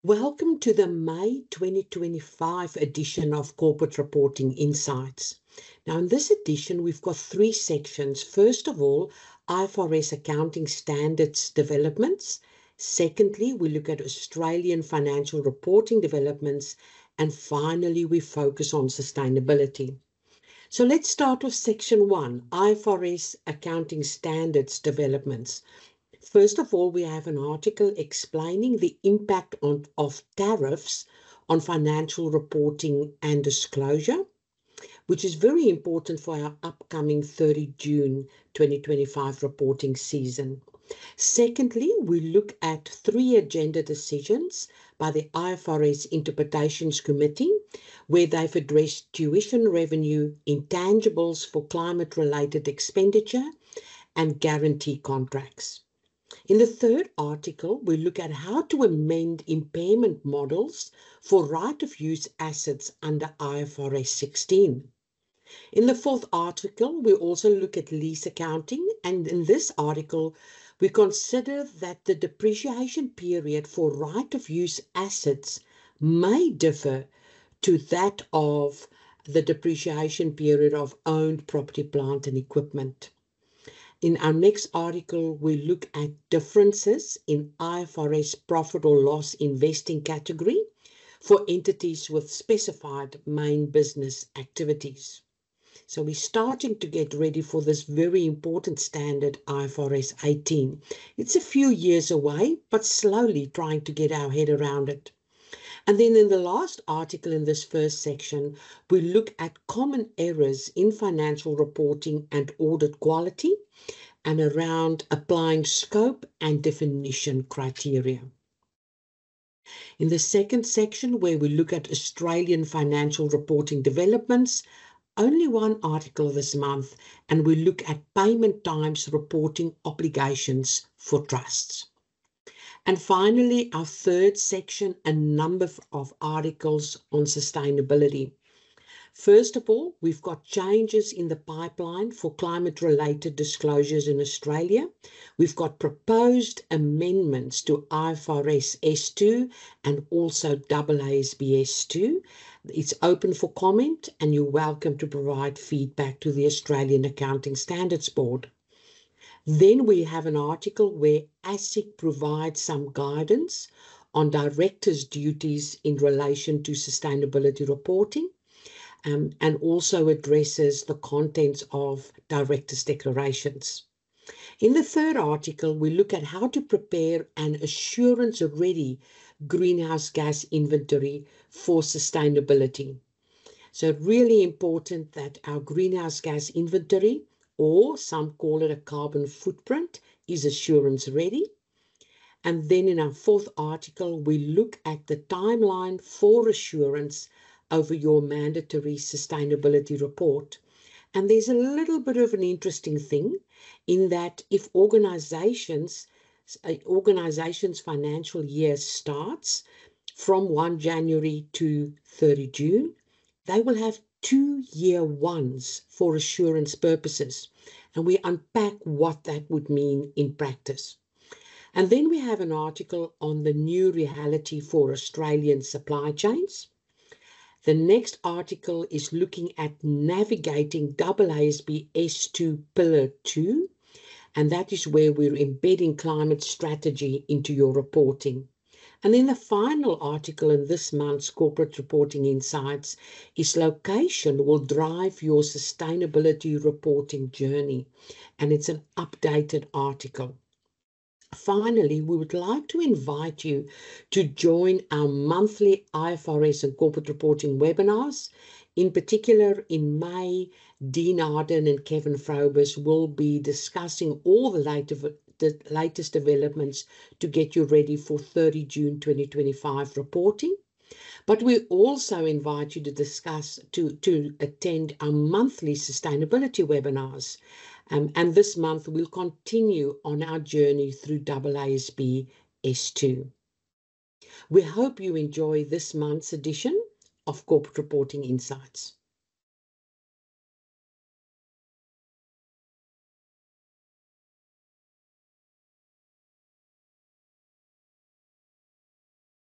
Welcome to the May 2025 edition of Corporate Reporting Insights. Now, in this edition, we've got three sections. First of all, IFRS accounting standards developments. Secondly, we look at Australian financial reporting developments. And finally, we focus on sustainability. So let's start with section 1, IFRS accounting standards developments. First of all, we have an article explaining the impact of tariffs on financial reporting and disclosure, which is very important for our upcoming 30 June 2025 reporting season. Secondly, we look at 3 agenda decisions by the IFRS Interpretations Committee, where they've addressed tuition revenue, intangibles for climate-related expenditure, and guarantee contracts. In the third article, we look at how to amend impairment models for right-of-use assets under IFRS 16. In the fourth article, we also look at lease accounting, and in this article, we consider that the depreciation period for right-of-use assets may differ to that of the depreciation period of owned property, plant, and equipment. In our next article, we look at differences in IFRS profit or loss investing category for entities with specified main business activities. So we're starting to get ready for this very important standard, IFRS 18. It's a few years away, but slowly trying to get our head around it. And then in the last article in this first section, we look at common errors in financial reporting and audit quality, and around applying scope and definition criteria. In the second section, where we look at Australian financial reporting developments, only one article this month, and we look at payment times reporting obligations for trusts. And finally, our third section, a number of articles on sustainability. First of all, we've got changes in the pipeline for climate-related disclosures in Australia. We've got proposed amendments to IFRS S2 and also AASB S2. It's open for comment, and you're welcome to provide feedback to the Australian Accounting Standards Board. Then we have an article where ASIC provides some guidance on directors' duties in relation to sustainability reporting. And also addresses the contents of directors' declarations. In the third article, we look at how to prepare an assurance-ready greenhouse gas inventory for sustainability. So really important that our greenhouse gas inventory, or some call it a carbon footprint, is assurance-ready. And then in our fourth article, we look at the timeline for assurance over your mandatory sustainability report. And there's a little bit of an interesting thing in that if organizations' financial year starts from 1 January to 30 June, they will have 2 year ones for assurance purposes. And we unpack what that would mean in practice. And then we have an article on the new reality for Australian supply chains. The next article is looking at navigating AASB S2 Pillar 2, and that is where we're embedding climate strategy into your reporting. And then the final article in this month's Corporate Reporting Insights is location will drive your sustainability reporting journey, and it's an updated article. Finally, we would like to invite you to join our monthly IFRS and corporate reporting webinars. In particular, in May, Dean Arden and Kevin Frobus will be discussing all the latest developments to get you ready for 30 June 2025 reporting. But we also invite you to attend our monthly sustainability webinars. And this month, we'll continue on our journey through AASB S2. We hope you enjoy this month's edition of Corporate Reporting Insights.